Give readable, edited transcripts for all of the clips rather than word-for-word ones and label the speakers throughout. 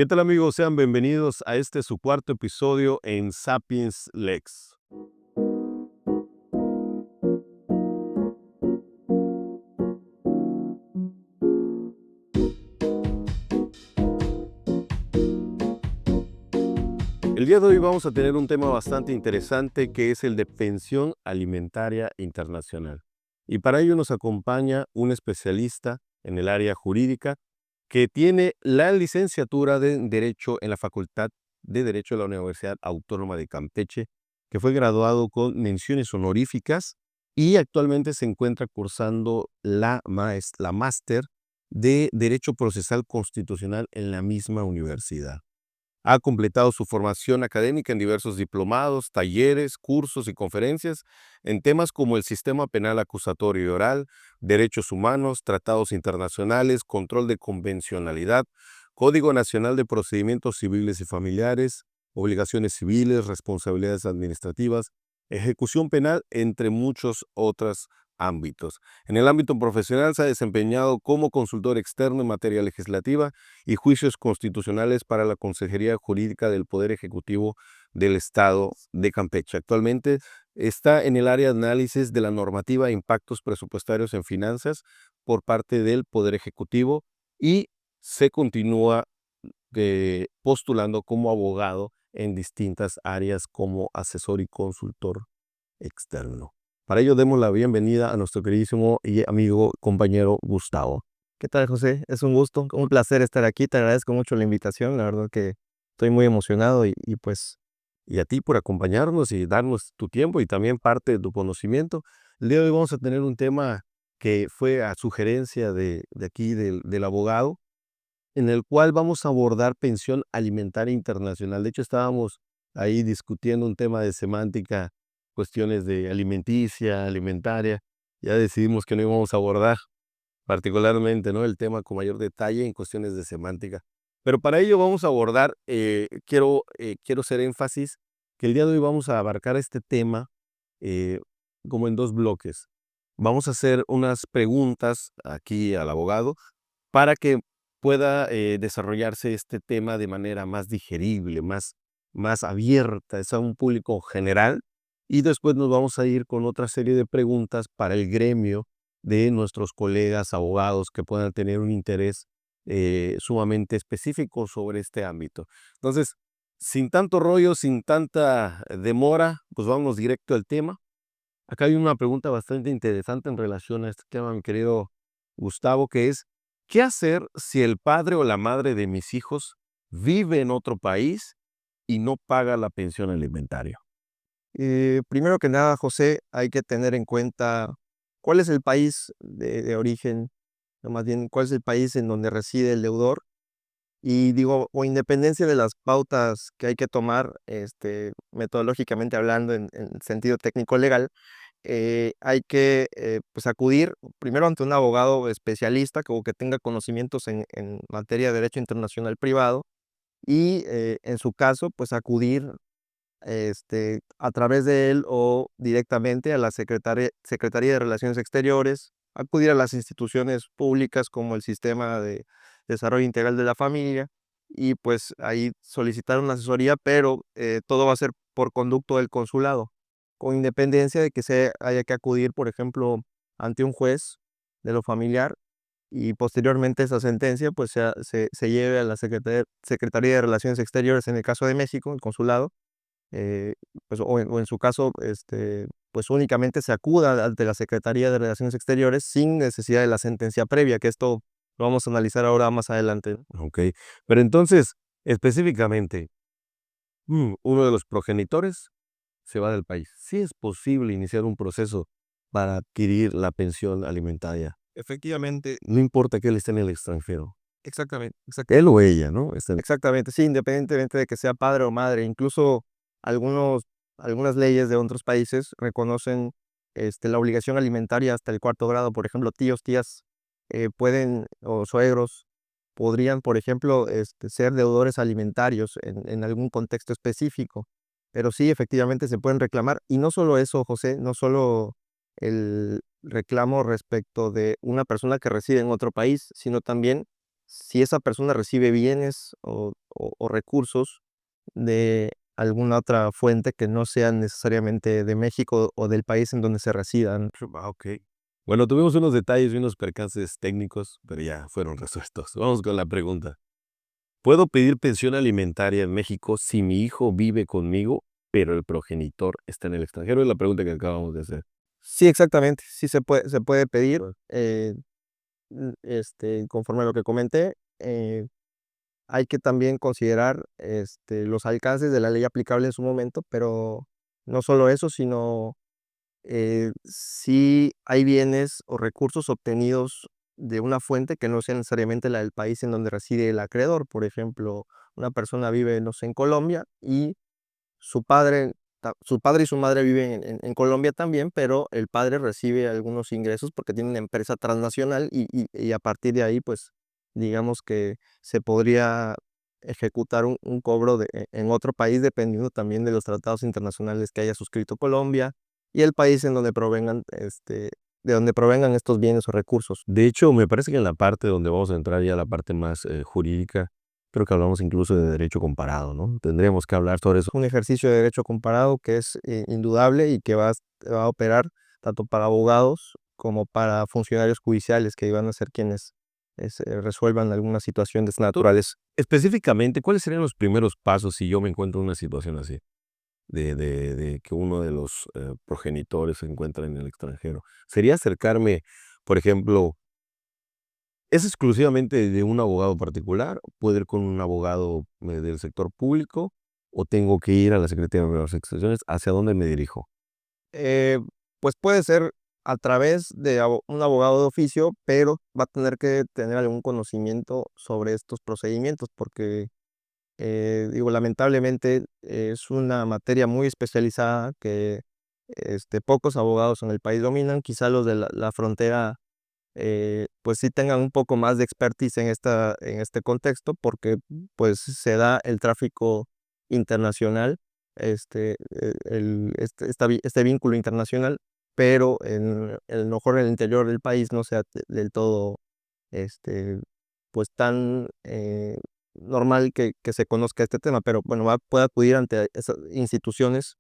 Speaker 1: ¿Qué tal amigos? Sean bienvenidos a este su cuarto episodio en Sapiens Lex. El día de hoy vamos a tener un tema bastante interesante que es el de pensión alimentaria internacional. Y para ello nos acompaña un especialista en el área jurídica que tiene la licenciatura de Derecho en la Facultad de Derecho de la Universidad Autónoma de Campeche, que fue graduado con menciones honoríficas y actualmente se encuentra cursando la máster de Derecho Procesal Constitucional en la misma universidad. Ha completado su formación académica en diversos diplomados, talleres, cursos y conferencias en temas como el sistema penal acusatorio y oral, derechos humanos, tratados internacionales, control de convencionalidad, Código Nacional de Procedimientos Civiles y Familiares, obligaciones civiles, responsabilidades administrativas, ejecución penal, entre muchos otros ámbitos. En el ámbito profesional se ha desempeñado como consultor externo en materia legislativa y juicios constitucionales para la Consejería Jurídica del Poder Ejecutivo del Estado de Campeche. Actualmente está en el área de análisis de la normativa e impactos presupuestarios en finanzas por parte del Poder Ejecutivo y se continúa postulando como abogado en distintas áreas como asesor y consultor externo. Para ello demos la bienvenida a nuestro queridísimo y amigo compañero Gustavo.
Speaker 2: ¿Qué tal, José? Es un gusto, un placer estar aquí. Te agradezco mucho la invitación. La verdad que estoy muy emocionado y pues
Speaker 1: Y a ti por acompañarnos y darnos tu tiempo y también parte de tu conocimiento. El día de hoy vamos a tener un tema que fue a sugerencia de aquí del abogado, en el cual vamos a abordar pensión alimentaria internacional. De hecho, estábamos ahí discutiendo un tema de semántica, cuestiones de alimenticia, alimentaria. Ya decidimos que no íbamos a abordar particularmente, ¿no?, el tema con mayor detalle en cuestiones de semántica. Pero para ello vamos a abordar, quiero hacer énfasis que el día de hoy vamos a abarcar este tema eh, como en dos bloques. Vamos a hacer unas preguntas aquí al abogado para que pueda desarrollarse este tema de manera más digerible, más abierta, es a un público general. Y después nos vamos a ir con otra serie de preguntas para el gremio de nuestros colegas abogados que puedan tener un interés sumamente específico sobre este ámbito. Entonces, sin tanto rollo, sin tanta demora, pues vamos directo al tema. Acá hay una pregunta bastante interesante en relación a este tema, mi querido Gustavo, que es, ¿qué hacer si el padre o la madre de mis hijos vive en otro país y no paga la pensión alimentaria?
Speaker 2: primero que nada, José, hay que tener en cuenta cuál es el país de origen, o más bien cuál es el país en donde reside el deudor. Y digo, o independencia de las pautas que hay que tomar, metodológicamente hablando, en sentido técnico legal, hay que pues acudir primero ante un abogado especialista que tenga conocimientos en materia de derecho internacional privado y en su caso pues acudir a través de él o directamente a la Secretaría de Relaciones Exteriores, acudir a las instituciones públicas como el Sistema de Desarrollo Integral de la Familia y pues ahí solicitar una asesoría, pero todo va a ser por conducto del consulado, con independencia de que se haya que acudir, por ejemplo, ante un juez de lo familiar y posteriormente esa sentencia pues se lleve a la Secretaría de Relaciones Exteriores en el caso de México, el consulado, eh, pues, o en su caso, pues únicamente se acuda ante la Secretaría de Relaciones Exteriores sin necesidad de la sentencia previa, que esto lo vamos a analizar ahora más adelante, ¿no?
Speaker 1: Ok, pero entonces, específicamente, uno de los progenitores se va del país. ¿Sí es posible iniciar un proceso para adquirir la pensión alimentaria?
Speaker 2: Efectivamente,
Speaker 1: No importa que él esté en el extranjero.
Speaker 2: exactamente,
Speaker 1: Él o ella, ¿no?
Speaker 2: exactamente, sí, independientemente de que sea padre o madre, incluso algunos, algunas leyes de otros países reconocen la obligación alimentaria hasta el cuarto grado. Por ejemplo, tíos, tías pueden, o suegros, podrían, por ejemplo, ser deudores alimentarios en algún contexto específico. Pero sí, efectivamente se pueden reclamar. Y no solo eso, José, no solo el reclamo respecto de una persona que reside en otro país, sino también si esa persona recibe bienes o recursos de alguna otra fuente que no sean necesariamente de México o del país en donde se residan.
Speaker 1: Ok. Bueno, tuvimos unos detalles y unos percances técnicos, pero ya fueron resueltos. Vamos con la pregunta. ¿Puedo pedir pensión alimentaria en México si mi hijo vive conmigo, pero el progenitor está en el extranjero? Es la pregunta que acabamos de hacer.
Speaker 2: Sí, exactamente, sí se puede pedir,
Speaker 1: Bueno,
Speaker 2: conforme a lo que comenté. Hay que también considerar los alcances de la ley aplicable en su momento, pero no solo eso, sino si hay bienes o recursos obtenidos de una fuente que no sea necesariamente la del país en donde reside el acreedor. Por ejemplo, una persona vive, no sé, en Colombia y su padre y su madre viven en Colombia también, pero el padre recibe algunos ingresos porque tiene una empresa transnacional y a partir de ahí, pues, digamos que se podría ejecutar un cobro en otro país dependiendo también de los tratados internacionales que haya suscrito Colombia y el país en donde provengan, de donde provengan estos bienes o recursos.
Speaker 1: de hecho, me parece que en la parte donde vamos a entrar ya la parte más jurídica, creo que hablamos incluso de derecho comparado, ¿no? Tendríamos que hablar sobre eso.
Speaker 2: Un ejercicio de derecho comparado que es indudable y que va a operar tanto para abogados como para funcionarios judiciales que van a ser quienes resuelvan alguna situación de esta naturaleza.
Speaker 1: Específicamente, ¿cuáles serían los primeros pasos si yo me encuentro en una situación así? De que uno de los progenitores se encuentra en el extranjero. ¿Sería acercarme, por ejemplo, es exclusivamente de un abogado particular? ¿Puedo ir con un abogado del sector público? ¿O tengo que ir a la Secretaría de las Excepciones? ¿Hacia dónde me dirijo?
Speaker 2: Eh, pues puede ser a través de un abogado de oficio, pero va a tener que tener algún conocimiento sobre estos procedimientos porque digo, lamentablemente es una materia muy especializada que pocos abogados en el país dominan. Quizá los de la frontera pues sí tengan un poco más de expertise en este contexto porque pues se da el tráfico internacional, este vínculo internacional, pero a lo mejor en el interior del país no sea del todo este, pues tan normal que se conozca este tema, pero bueno, puede acudir ante esas instituciones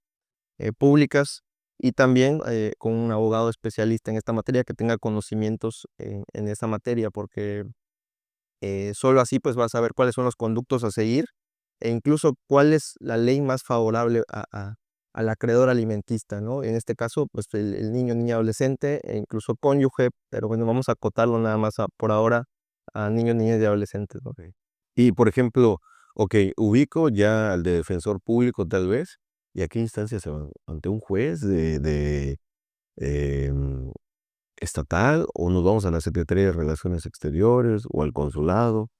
Speaker 2: públicas y también con un abogado especialista en esta materia que tenga conocimientos en esa materia, porque solo así pues va a saber cuáles son los conductos a seguir e incluso cuál es la ley más favorable al acreedor alimentista, ¿no? En este caso, pues el niño, niña, adolescente e incluso cónyuge, pero bueno, vamos a acotarlo nada más por ahora a niños, niñas y adolescentes, ¿no?
Speaker 1: Ok. Y, por ejemplo, ok, ubico ya al de defensor público tal vez, ¿y a qué instancia se va? ¿Ante un juez em, estatal o nos vamos a la Secretaría de Relaciones Exteriores o al consulado?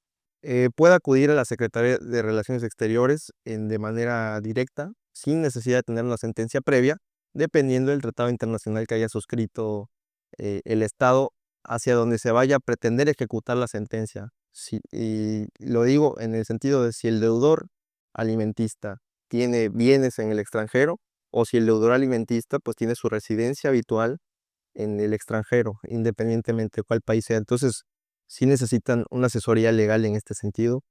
Speaker 2: Puede acudir a la Secretaría de Relaciones Exteriores de manera directa, sin necesidad de tener una sentencia previa, dependiendo del tratado internacional que haya suscrito el Estado hacia donde se vaya a pretender ejecutar la sentencia. Y lo digo en el sentido de si el deudor alimentista tiene bienes en el extranjero o si el deudor alimentista pues tiene su residencia habitual en el extranjero, independientemente de cuál país sea. Entonces, sí necesitan una asesoría legal en este sentido,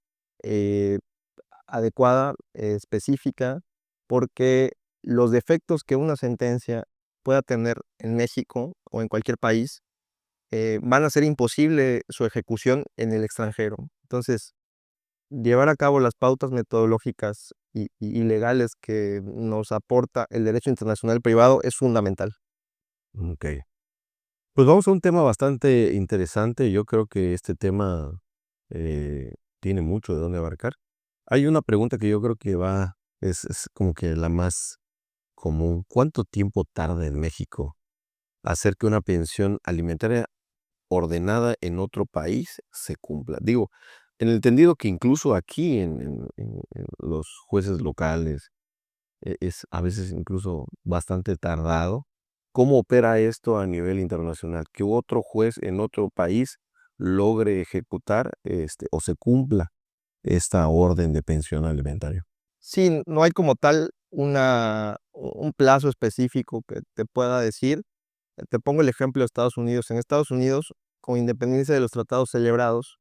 Speaker 2: eh, adecuada, específica, porque los defectos que una sentencia pueda tener en México o en cualquier país van a hacer imposible su ejecución en el extranjero. Entonces, llevar a cabo las pautas metodológicas y legales que nos aporta el derecho internacional privado es fundamental.
Speaker 1: Ok. Pues vamos a un tema bastante interesante. Yo creo que este tema tiene mucho de dónde abarcar. Hay una pregunta que yo creo que es como que la más común. ¿Cuánto tiempo tarda en México hacer que una pensión alimentaria ordenada en otro país se cumpla? Digo, en el entendido que incluso aquí en los jueces locales es a veces incluso bastante tardado. ¿Cómo opera esto a nivel internacional? Que otro juez en otro país logre ejecutar o se cumpla esta orden de pensión alimentaria.
Speaker 2: Sí, no hay como tal un plazo específico que te pueda decir. Te pongo el ejemplo de Estados Unidos. En Estados Unidos, con independencia de los tratados celebrados,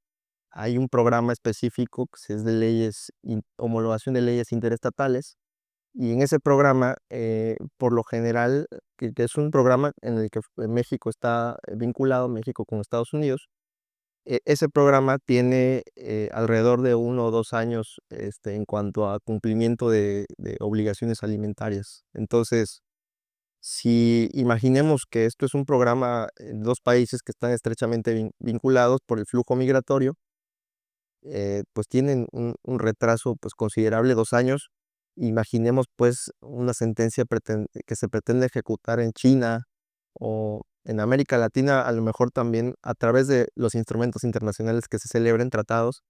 Speaker 2: hay un programa específico que es de leyes, homologación de leyes interestatales, y en ese programa, por lo general, que es un programa en el que México está vinculado, México con Estados Unidos. Ese programa tiene alrededor de 1 o 2 años en cuanto a cumplimiento de obligaciones alimentarias. Entonces, si imaginemos que esto es un programa en dos países que están estrechamente vinculados por el flujo migratorio, pues tienen un retraso pues considerable, 2 años. Imaginemos pues una sentencia que se pretende ejecutar en China o en América Latina, a lo mejor también a través de los instrumentos internacionales que se celebren, tratados,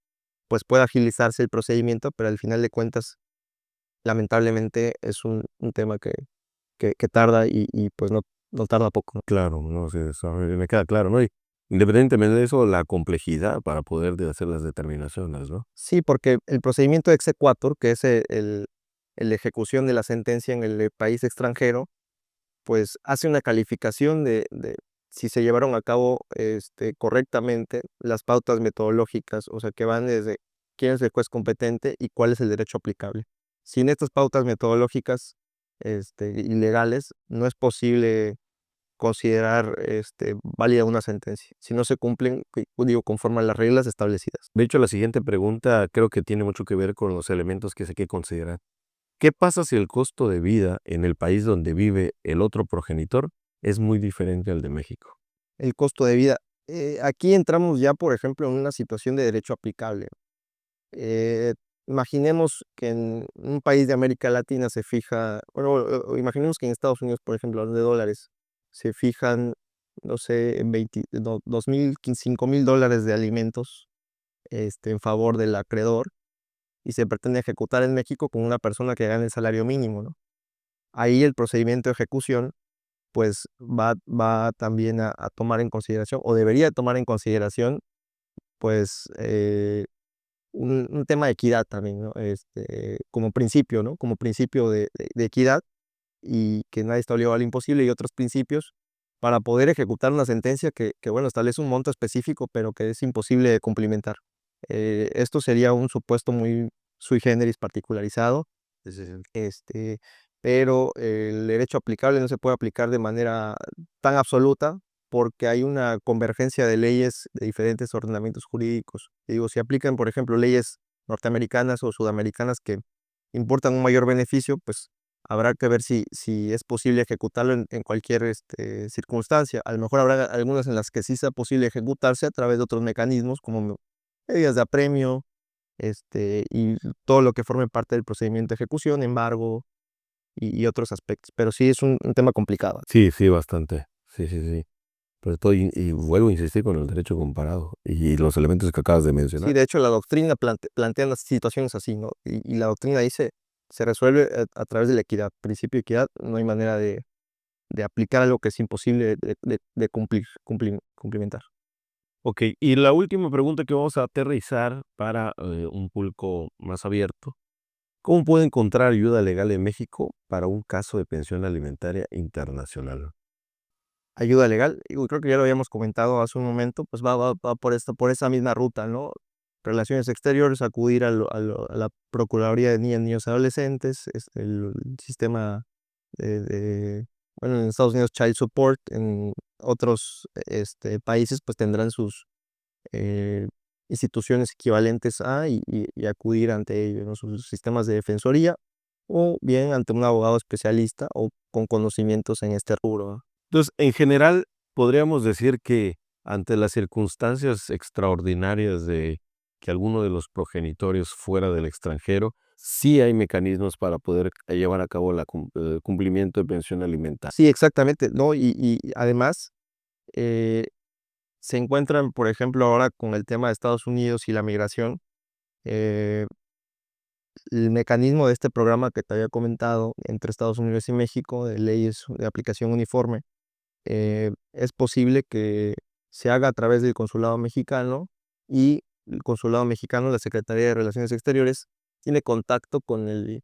Speaker 2: pues puede agilizarse el procedimiento, pero al final de cuentas, lamentablemente es un tema que tarda y pues no tarda poco, ¿no?
Speaker 1: Claro, no sé, me queda claro, ¿no? Y independientemente de eso, la complejidad para poder hacer las determinaciones, ¿no?
Speaker 2: Sí, porque el procedimiento de exequatur, que es la ejecución de la sentencia en el país extranjero, pues hace una calificación de si se llevaron a cabo correctamente las pautas metodológicas, o sea, que van desde quién es el juez competente y cuál es el derecho aplicable. Sin estas pautas metodológicas y legales, no es posible considerar válida una sentencia, si no se cumplen, digo, conforme a las reglas establecidas.
Speaker 1: De hecho, la siguiente pregunta creo que tiene mucho que ver con los elementos que hay que considerar. ¿Qué pasa si el costo de vida en el país donde vive el otro progenitor es muy diferente al de México?
Speaker 2: El costo de vida. Aquí entramos ya, por ejemplo, en una situación de derecho aplicable. Eh, Imaginemos que en un país de América Latina se fija, bueno, o imaginemos que en Estados Unidos, por ejemplo, de dólares, se fijan, no sé, en 2.000, 5.000 dólares de alimentos en favor del acreedor, y se pretende ejecutar en México con una persona que gane el salario mínimo, ¿no? Ahí el procedimiento de ejecución pues va también a tomar en consideración, o debería tomar en consideración, pues un tema de equidad también, ¿no? Como principio, ¿no? Como principio de equidad, y que nadie está obligado al imposible, y otros principios para poder ejecutar una sentencia bueno, establece un monto específico, pero que es imposible de cumplimentar. Esto sería un supuesto muy sui generis particularizado,
Speaker 1: Sí, sí, sí.
Speaker 2: pero el derecho aplicable no se puede aplicar de manera tan absoluta, porque hay una convergencia de leyes de diferentes ordenamientos jurídicos. Y digo, si aplican, por ejemplo, leyes norteamericanas o sudamericanas que importan un mayor beneficio, pues habrá que ver si es posible ejecutarlo en cualquier circunstancia. A lo mejor habrá algunas en las que sí sea posible ejecutarse a través de otros mecanismos, como medidas de apremio, y todo lo que forme parte del procedimiento de ejecución, embargo y otros aspectos. Pero sí es un tema complicado.
Speaker 1: Sí, sí, bastante. Sí, sí, sí. Pero y vuelvo a insistir con el derecho comparado y los elementos que acabas de
Speaker 2: Sí,
Speaker 1: mencionar.
Speaker 2: de hecho, la doctrina plantea las situaciones así, ¿no? Y la doctrina dice, se resuelve a través de la equidad, principio de equidad. No hay manera de aplicar algo que es imposible de cumplimentar.
Speaker 1: Ok, y la última pregunta que vamos a aterrizar para un público más abierto. ¿Cómo puedo encontrar ayuda legal en México para un caso de pensión alimentaria internacional?
Speaker 2: Ayuda legal, y creo que ya lo habíamos comentado hace un momento, pues va por esa misma ruta, ¿no? Relaciones exteriores, acudir a la Procuraduría de Niñas, Niños y Adolescentes, es el sistema bueno, en Estados Unidos Child Support, en otros países pues tendrán sus eh, instituciones equivalentes y acudir ante ellos, ¿no? Sus sistemas de defensoría, o bien ante un abogado especialista o con conocimientos en este rubro, ¿no?
Speaker 1: Entonces, en general, podríamos decir que ante las circunstancias extraordinarias de que alguno de los progenitores fuera del extranjero, sí hay mecanismos para poder llevar a cabo el cumplimiento de pensión alimentaria.
Speaker 2: Sí, exactamente, ¿no? Y además eh, se encuentran, por ejemplo, ahora con el tema de Estados Unidos y la migración, eh, el mecanismo de este programa que te había comentado entre Estados Unidos y México, de leyes de aplicación uniforme, es posible que se haga a través del consulado mexicano, y el consulado mexicano, la Secretaría de Relaciones Exteriores, tiene contacto con el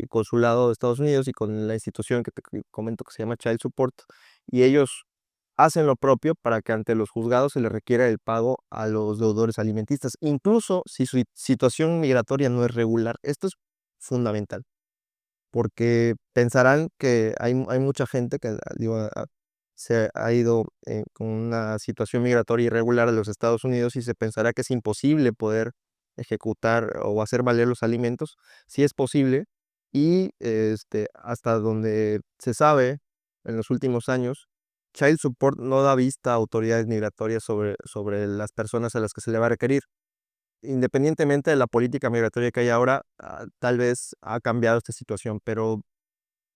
Speaker 2: consulado de Estados Unidos y con la institución que te comento que se llama Child Support, y ellos hacen lo propio para que ante los juzgados se les requiera el pago a los deudores alimentistas, incluso si su situación migratoria no es regular. Esto es fundamental, porque pensarán que hay mucha gente que, digo, se ha ido con una situación migratoria irregular a los Estados Unidos y se pensará que es imposible poder ejecutar o hacer valer los alimentos. Sí es posible y hasta donde se sabe en los últimos años, Child Support no da vista a autoridades migratorias sobre las personas a las que se le va a requerir. Independientemente de la política migratoria que hay ahora, tal vez ha cambiado esta situación, pero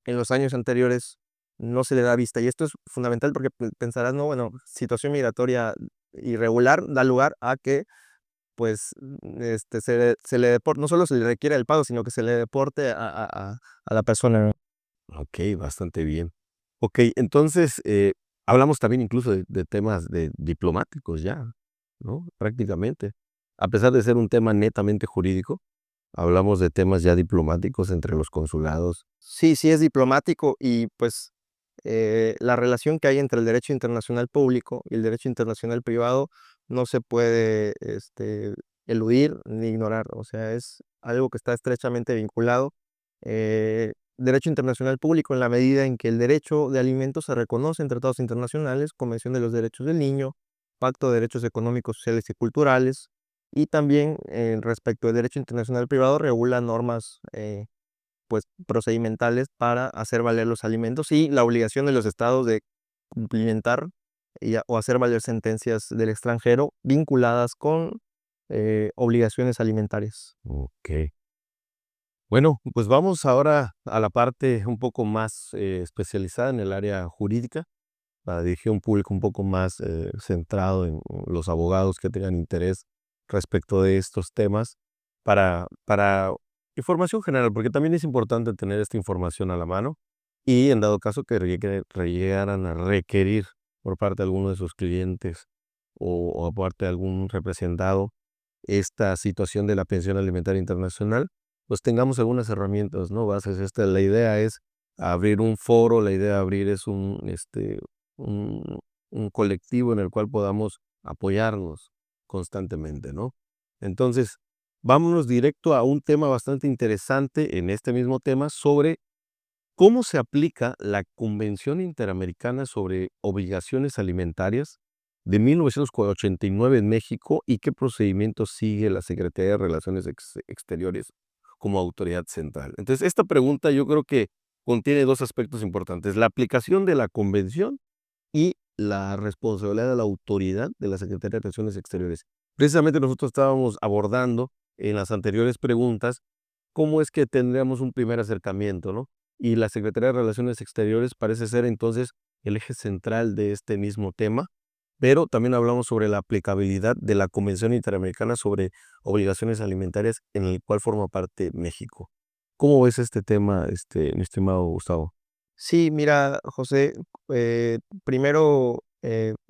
Speaker 2: en los años anteriores no se le da vista. Y esto es fundamental porque pensarás, no, bueno, situación migratoria irregular da lugar a que pues se le deporte, no solo se le requiere el pago, sino que se le deporte a la persona, ¿no?
Speaker 1: Ok, bastante bien. Ok, entonces hablamos también incluso de temas diplomáticos ya, ¿no? Prácticamente. A pesar de ser un tema netamente jurídico, hablamos de temas ya diplomáticos entre los consulados.
Speaker 2: Sí, sí es diplomático y pues la relación que hay entre el derecho internacional público y el derecho internacional privado no se puede eludir ni ignorar. O sea, es algo que está estrechamente vinculado. Derecho internacional público en la medida en que el derecho de alimentos se reconoce en tratados internacionales, Convención de los Derechos del Niño, Pacto de Derechos Económicos, Sociales y Culturales, y también respecto al derecho internacional privado regula normas pues procedimentales para hacer valer los alimentos y la obligación de los estados de cumplimentar o hacer valer sentencias del extranjero vinculadas con obligaciones alimentarias.
Speaker 1: Ok. Bueno, pues vamos ahora a la parte un poco más especializada en el área jurídica, para dirigir un público un poco más centrado en los abogados que tengan interés respecto de estos temas, para información general, porque también es importante tener esta información a la mano y en dado caso que llegaran a requerir por parte de alguno de sus clientes o aparte de algún representado esta situación de la pensión alimentaria internacional, pues tengamos algunas herramientas, ¿no? Bases. La idea es abrir un foro, la idea de abrir es un, un colectivo en el cual podamos apoyarnos constantemente, ¿no? Entonces, vámonos directo a un tema bastante interesante en este mismo tema sobre cómo se aplica la Convención Interamericana sobre Obligaciones Alimentarias de 1989 en México y qué procedimientos sigue la Secretaría de Relaciones Exteriores como autoridad central. Entonces, esta pregunta yo creo que contiene dos aspectos importantes: la aplicación de la convención y la responsabilidad de la autoridad de la Secretaría de Relaciones Exteriores. Precisamente nosotros estábamos abordando en las anteriores preguntas cómo es que tendríamos un primer acercamiento, ¿no? Y la Secretaría de Relaciones Exteriores parece ser entonces el eje central de este mismo tema, pero también hablamos sobre la aplicabilidad de la Convención Interamericana sobre Obligaciones Alimentarias, en el cual forma parte México. ¿Cómo ves este tema, mi estimado Gustavo?
Speaker 2: Sí, mira, José, primero,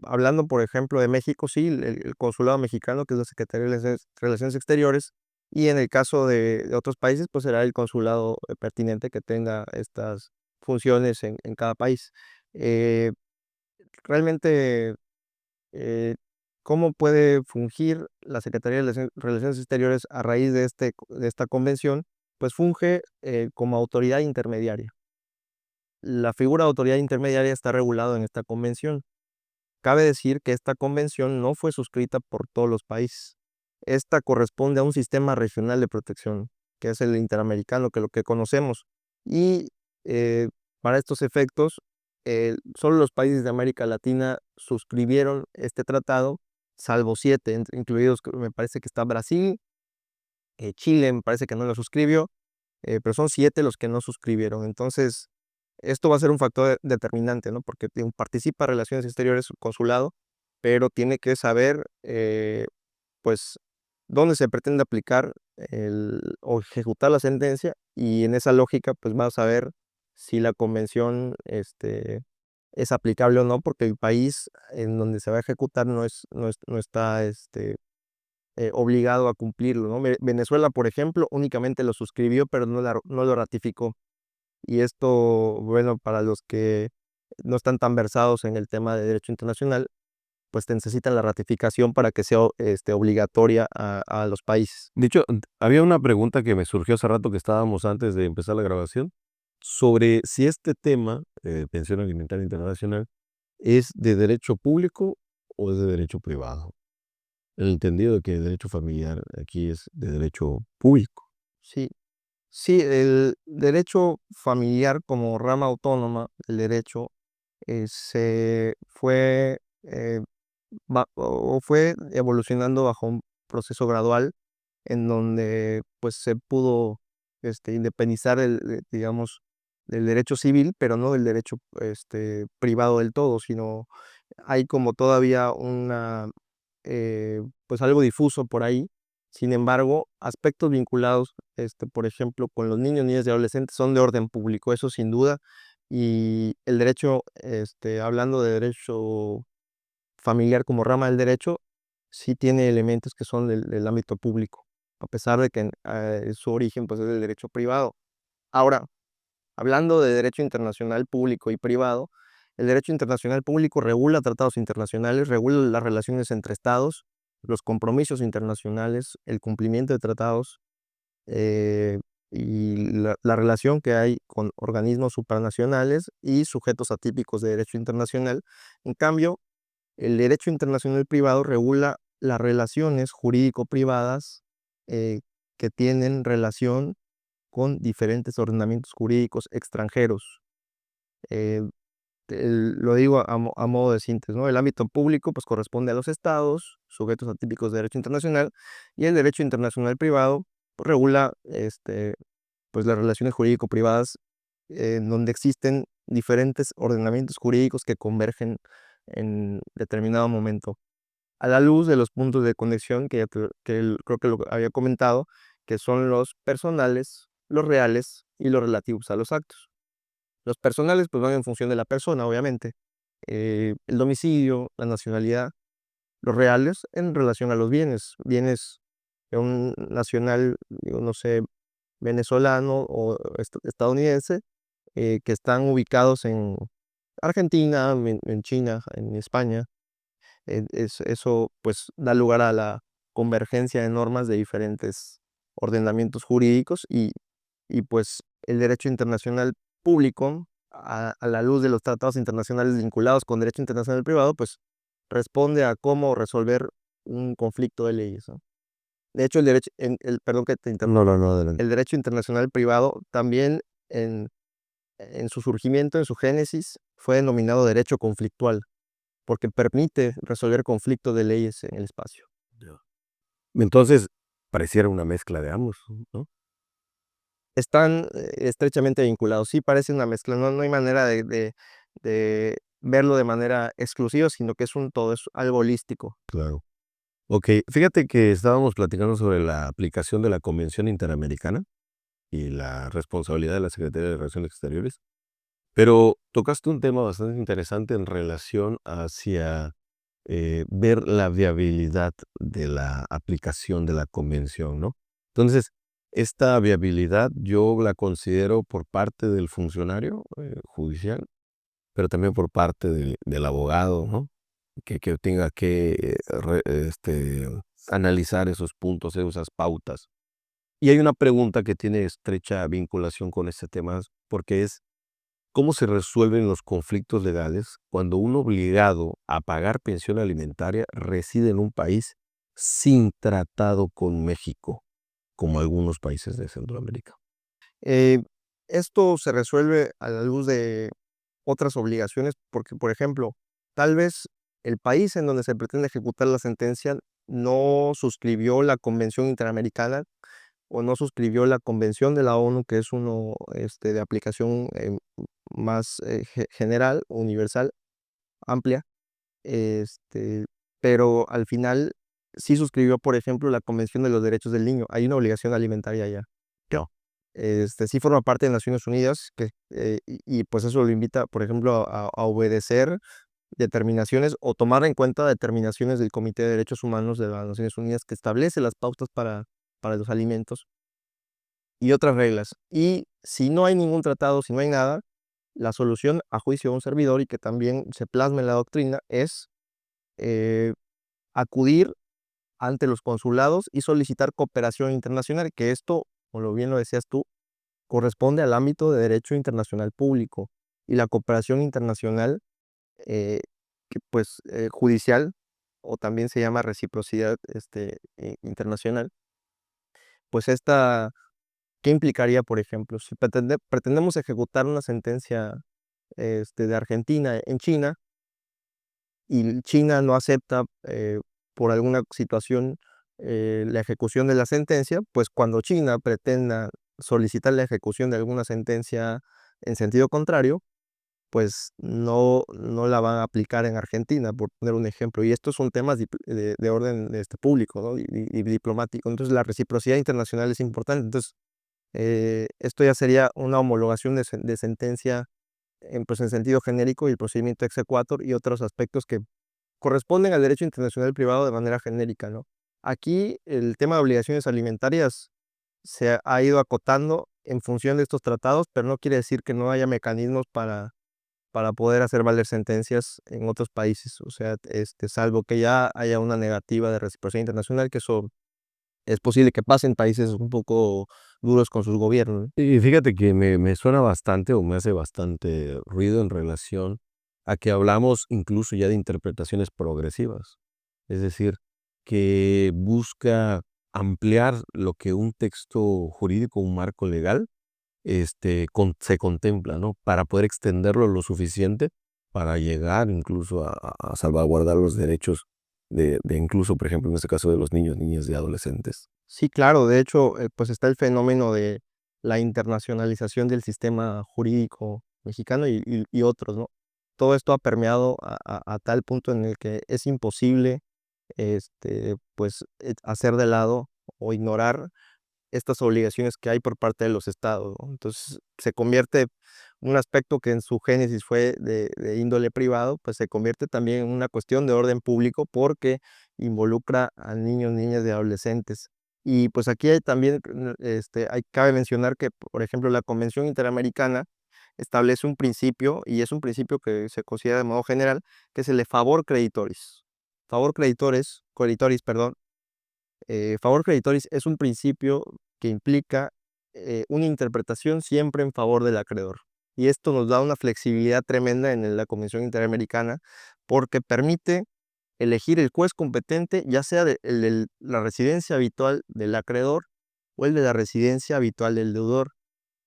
Speaker 2: hablando, por ejemplo, de México, sí, el consulado mexicano, que es la Secretaría de Relaciones Exteriores, y en el caso de otros países, pues será el consulado pertinente que tenga estas funciones en cada país. Eh, Realmente, eh, ¿cómo puede fungir la Secretaría de Relaciones Exteriores a raíz de esta convención? Pues funge como autoridad intermediaria. La figura de autoridad intermediaria está regulada en esta convención. Cabe decir que esta convención no fue suscrita por todos los países. Esta corresponde a un sistema regional de protección, que es el interamericano, que es lo que conocemos. Y eh, para estos efectos, solo los países de América Latina suscribieron este tratado, salvo 7, incluidos, me parece que está Brasil, Chile me parece que no lo suscribió, pero son 7 los que no suscribieron. Entonces, esto va a ser un factor determinante, ¿no? Porque participa Relaciones Exteriores, consulado, pero tiene que saber, pues, dónde se pretende aplicar o ejecutar la sentencia, y en esa lógica, pues, va a saber si la convención, es aplicable o no, porque el país en donde se va a ejecutar no está, obligado a cumplirlo, ¿no? Venezuela, por ejemplo, únicamente lo suscribió, pero no lo ratificó. Y esto, bueno, para los que no están tan versados en el tema de derecho internacional, pues necesitan la ratificación para que sea obligatoria a los países.
Speaker 1: De hecho, había una pregunta que me surgió hace rato que estábamos antes de empezar la grabación, sobre si este tema, pensión alimentaria internacional, ¿es de derecho público o es de derecho privado? El entendido de que derecho familiar aquí es de derecho público.
Speaker 2: Sí, sí, el derecho familiar como rama autónoma del derecho se fue, fue evolucionando bajo un proceso gradual en donde pues se pudo independizar digamos, del derecho civil, pero no del derecho privado del todo, sino hay como todavía pues algo difuso por ahí. Sin embargo, aspectos vinculados, por ejemplo, con los niños, niñas y adolescentes son de orden público, eso sin duda. Y el derecho, hablando de derecho familiar como rama del derecho, sí tiene elementos que son del ámbito público, a pesar de que su origen pues, es del derecho privado. Ahora, hablando de derecho internacional público y privado, el derecho internacional público regula tratados internacionales, regula las relaciones entre estados, los compromisos internacionales, el cumplimiento de tratados eh, y la relación que hay con organismos supranacionales y sujetos atípicos de derecho internacional. En cambio, el derecho internacional privado regula las relaciones jurídico-privadas que tienen relación con diferentes ordenamientos jurídicos extranjeros. Eh, lo digo a modo de síntesis, ¿no? El ámbito público pues, corresponde a los estados, sujetos atípicos de derecho internacional, y el derecho internacional privado pues, regula pues, las relaciones jurídico-privadas en donde existen diferentes ordenamientos jurídicos que convergen en determinado momento. A la luz de los puntos de conexión creo que lo había comentado, que son los personales, los reales y los relativos a los actos. Los personales pues van en función de la persona, obviamente. El domicilio, la nacionalidad, los reales en relación a los bienes. Bienes de un nacional, digo, no sé, venezolano o estadounidense, que están ubicados en Argentina, en China, en España. Eso pues da lugar a la convergencia de normas de diferentes ordenamientos jurídicos y pues el derecho internacional público, a la luz de los tratados internacionales vinculados con derecho internacional privado, pues responde a cómo resolver un conflicto de leyes, ¿no? De hecho, perdón que te interrumpa,
Speaker 1: No, adelante.
Speaker 2: el derecho internacional privado también en su surgimiento, en su génesis, fue denominado derecho conflictual, porque permite resolver conflictos de leyes en el espacio.
Speaker 1: Ya. Entonces, pareciera una mezcla de ambos, ¿no?
Speaker 2: Están estrechamente vinculados. Sí, parece una mezcla. No, no hay manera de verlo de manera exclusiva, sino que es un todo, es algo holístico.
Speaker 1: Claro. Ok, fíjate que estábamos platicando sobre la aplicación de la Convención Interamericana y la responsabilidad de la Secretaría de Relaciones Exteriores, pero tocaste un tema bastante interesante en relación hacia ver la viabilidad de la aplicación de la convención, ¿no? Entonces, esta viabilidad yo la considero por parte del funcionario judicial, pero también por parte del abogado, ¿no? Que tenga que analizar esos puntos, esas pautas. Y hay una pregunta que tiene estrecha vinculación con este tema, porque es, ¿cómo se resuelven los conflictos legales cuando un obligado a pagar pensión alimentaria reside en un país sin tratado con México, como algunos países de Centroamérica?
Speaker 2: Eh, Esto se resuelve a la luz de otras obligaciones, porque, por ejemplo, tal vez el país en donde se pretende ejecutar la sentencia no suscribió la Convención Interamericana o no suscribió la Convención de la ONU, que es uno de aplicación más general, universal, amplia, este, pero al final sí suscribió, por ejemplo, la Convención de los Derechos del Niño. Hay una obligación alimentaria allá.
Speaker 1: No.
Speaker 2: Sí forma parte de Naciones Unidas, pues eso lo invita, por ejemplo, a obedecer determinaciones o tomar en cuenta determinaciones del Comité de Derechos Humanos de las Naciones Unidas que establece las pautas para los alimentos y otras reglas. Y si no hay ningún tratado, si no hay nada, la solución a juicio de un servidor y que también se plasma en la doctrina es eh, acudir ante los consulados y solicitar cooperación internacional, que esto, como bien lo decías tú, corresponde al ámbito de derecho internacional público. Y la cooperación internacional, eh, judicial, o también se llama reciprocidad internacional, pues esta, ¿qué implicaría, por ejemplo? Si pretendemos ejecutar una sentencia de Argentina en China, y China no acepta por alguna situación la ejecución de la sentencia, pues cuando China pretenda solicitar la ejecución de alguna sentencia en sentido contrario, pues no la van a aplicar en Argentina, por poner un ejemplo. Y estos son temas de orden público, ¿no? y diplomático. Entonces la reciprocidad internacional es importante. Entonces esto ya sería una homologación de sentencia en sentido genérico y el procedimiento exequatur y otros aspectos que corresponden al derecho internacional privado de manera genérica, ¿no? Aquí el tema de obligaciones alimentarias se ha ido acotando en función de estos tratados, pero no quiere decir que no haya mecanismos para poder hacer valer sentencias en otros países. O sea, salvo que ya haya una negativa de reciprocidad internacional, que eso es posible que pase en países un poco duros con sus gobiernos, ¿no?
Speaker 1: Y fíjate que me suena bastante o me hace bastante ruido en relación a que hablamos incluso ya de interpretaciones progresivas. Es decir, que busca ampliar lo que un texto jurídico, un marco legal, se contempla, ¿no? Para poder extenderlo lo suficiente para llegar incluso a salvaguardar los derechos de incluso, por ejemplo, en este caso de los niños, niñas y adolescentes.
Speaker 2: Sí, claro, de hecho, pues está el fenómeno de la internacionalización del sistema jurídico mexicano y otros, ¿no? Todo esto ha permeado a tal punto en el que es imposible hacer de lado o ignorar estas obligaciones que hay por parte de los estados, ¿no? Entonces se convierte un aspecto que en su génesis fue de índole privado, pues se convierte también en una cuestión de orden público porque involucra a niños, niñas y adolescentes. Y pues aquí hay también, cabe mencionar que, por ejemplo, la Convención Interamericana establece un principio, y es un principio que se considera de modo general, que es el de favor creditoris. Creditoris, perdón, favor creditoris es un principio que implica una interpretación siempre en favor del acreedor. Y esto nos da una flexibilidad tremenda en la Convención Interamericana porque permite elegir el juez competente, ya sea el de la residencia habitual del acreedor o el de la residencia habitual del deudor.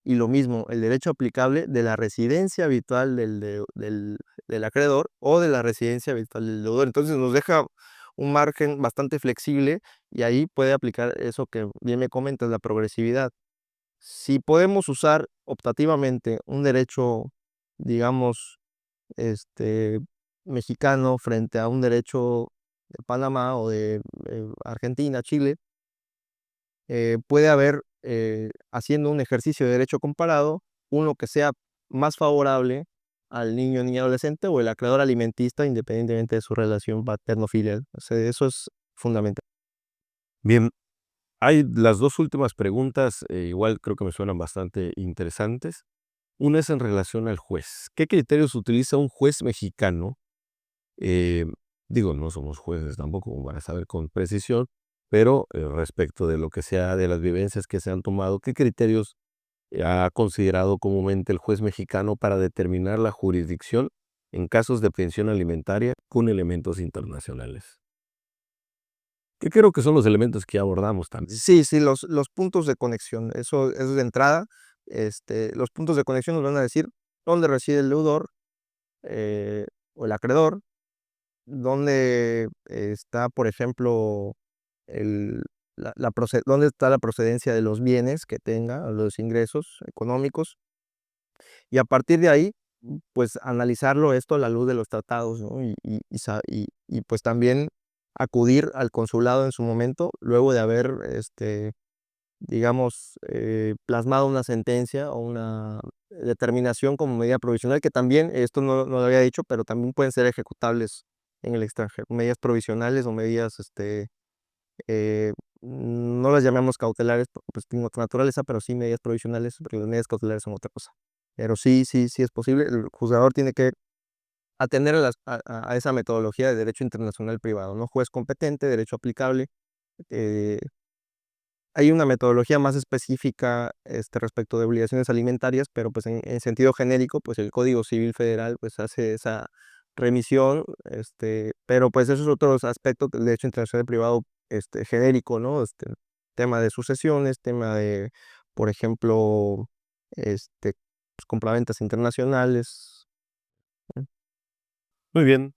Speaker 2: Y lo mismo, el derecho aplicable de la residencia habitual del acreedor o de la residencia habitual del deudor. Entonces nos deja un margen bastante flexible y ahí puede aplicar eso que bien me comentas, la progresividad. Si podemos usar optativamente un derecho, digamos, este, mexicano frente a un derecho de Panamá o de Argentina, Chile, puede haber, haciendo un ejercicio de derecho comparado, uno que sea más favorable al niño, niña, adolescente o el acreedor alimentista, independientemente de su relación paterno-filial. O sea, eso es fundamental.
Speaker 1: Bien, hay las dos últimas preguntas, igual creo que me suenan bastante interesantes. Una es en relación al juez. ¿Qué criterios utiliza un juez mexicano? Eh, Digo, no somos jueces tampoco como para saber con precisión, pero respecto de lo que sea, de las vivencias que se han tomado, ¿qué criterios ha considerado comúnmente el juez mexicano para determinar la jurisdicción en casos de pensión alimentaria con elementos internacionales? Que creo que son los elementos que abordamos también.
Speaker 2: Sí, sí, los puntos de conexión, eso es de entrada. Los puntos de conexión nos van a decir dónde reside el deudor o el acreedor, dónde está, por ejemplo, dónde está la procedencia de los bienes que tenga, los ingresos económicos, y a partir de ahí, pues analizarlo esto a la luz de los tratados, ¿no? Pues también acudir al consulado en su momento, luego de haber, digamos, plasmado una sentencia o una determinación como medida provisional, que también, esto no lo había dicho, pero también pueden ser ejecutables en el extranjero, medidas provisionales o medidas, no las llamamos cautelares, porque pues tienen otra naturaleza, pero sí medidas provisionales, porque las medidas cautelares son otra cosa. pero sí es posible. El juzgador tiene que atender a esa metodología de derecho internacional privado, ¿no? Juez competente, derecho aplicable. eh, Hay una metodología más específica respecto de obligaciones alimentarias, pero pues en sentido genérico, pues el Código Civil Federal pues hace esa remisión, pero pues esos otros aspectos del derecho internacional privado genérico, ¿no? Tema de sucesiones, tema de, por ejemplo, pues, compraventas internacionales.
Speaker 1: Muy bien,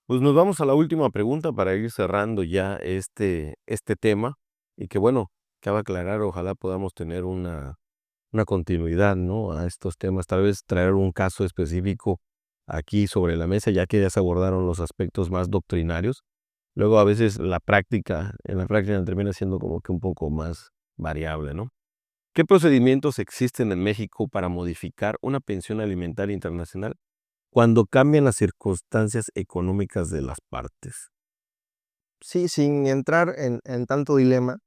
Speaker 1: pues nos vamos a la última pregunta para ir cerrando ya este tema y que bueno, cabe aclarar, ojalá podamos tener una continuidad, ¿no? A estos temas, tal vez traer un caso específico aquí sobre la mesa, ya que ya se abordaron los aspectos más doctrinarios. Luego a veces en la práctica termina siendo como que un poco más variable, ¿no? ¿Qué procedimientos existen en México para modificar una pensión alimentaria internacional cuando cambian las circunstancias económicas de las partes?
Speaker 2: Sí, sin entrar en tanto dilema,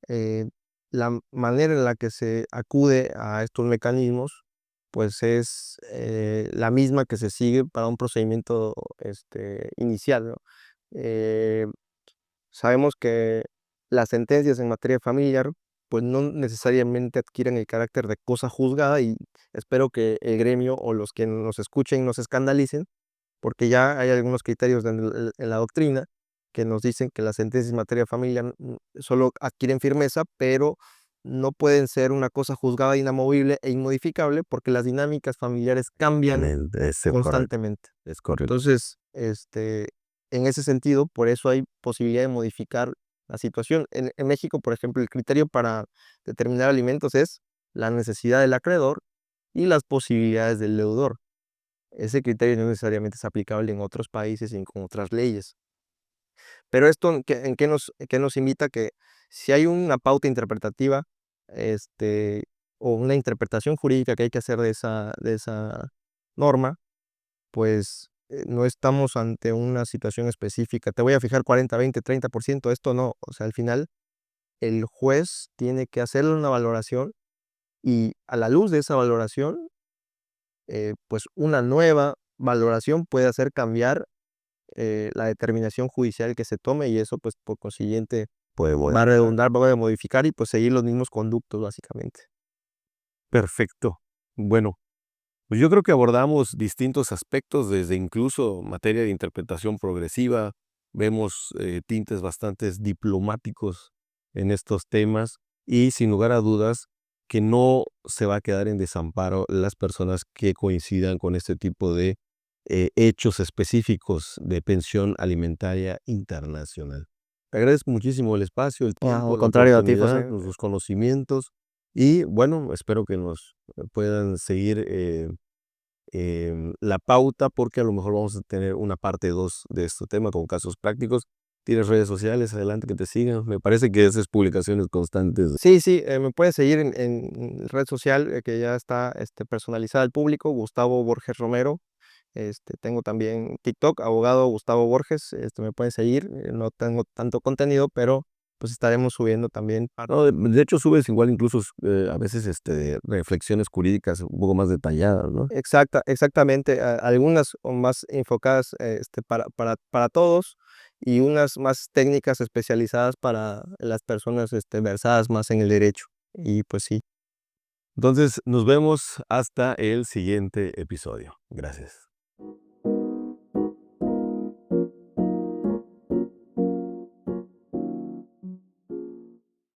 Speaker 2: eh, la manera en la que se acude a estos mecanismos, pues es la misma que se sigue para un procedimiento inicial, ¿no? Eh, Sabemos que las sentencias en materia familiar, pues no necesariamente adquieren el carácter de cosa juzgada y espero que el gremio o los que nos escuchen no se escandalicen porque ya hay algunos criterios en la doctrina que nos dicen que las sentencias en materia familiar solo adquieren firmeza, pero no pueden ser una cosa juzgada inamovible e inmodificable porque las dinámicas familiares cambian
Speaker 1: Correcto,
Speaker 2: constantemente.
Speaker 1: es correcto.
Speaker 2: Entonces, en ese sentido, por eso hay posibilidad de modificar la situación. En México, por ejemplo, el criterio para determinar alimentos es la necesidad del acreedor y las posibilidades del deudor. Ese criterio no necesariamente es aplicable en otros países y con otras leyes. Pero esto en qué nos invita que si hay una pauta interpretativa, este, o una interpretación jurídica que hay que hacer de esa norma, pues no estamos ante una situación específica. Te voy a fijar 40, 20, 30%, esto no. O sea, al final el juez tiene que hacerle una valoración y a la luz de esa valoración, pues una nueva valoración puede hacer cambiar la determinación judicial que se tome y eso pues por consiguiente
Speaker 1: Puede
Speaker 2: va a
Speaker 1: modificar.
Speaker 2: redundar, va a modificar y pues seguir los mismos conductos básicamente.
Speaker 1: Perfecto. Bueno, pues yo creo que abordamos distintos aspectos, desde incluso materia de interpretación progresiva, vemos tintes bastante diplomáticos en estos temas y sin lugar a dudas que no se va a quedar en desamparo las personas que coincidan con este tipo de hechos específicos de pensión alimentaria internacional. Te agradezco muchísimo el espacio, el
Speaker 2: Al
Speaker 1: tiempo, la
Speaker 2: contrario a ti,
Speaker 1: oportunidad,
Speaker 2: José.
Speaker 1: los conocimientos y bueno, espero que nos puedan seguir la pauta porque a lo mejor vamos a tener una parte 2 de este tema con casos prácticos. ¿Tienes redes sociales? Adelante que te sigan. Me parece que haces publicaciones constantes.
Speaker 2: Sí, me puedes seguir en red social que ya está personalizada al público, Gustavo Borges Romero. Tengo también TikTok, abogado Gustavo Borges, me pueden seguir, no tengo tanto contenido, pero pues estaremos subiendo también.
Speaker 1: No, de hecho subes igual incluso a veces reflexiones jurídicas un poco más detalladas, ¿no?
Speaker 2: Exactamente, algunas o más enfocadas para todos y unas más técnicas especializadas para las personas versadas más en el derecho. Y pues sí.
Speaker 1: Entonces nos vemos hasta el siguiente episodio. Gracias.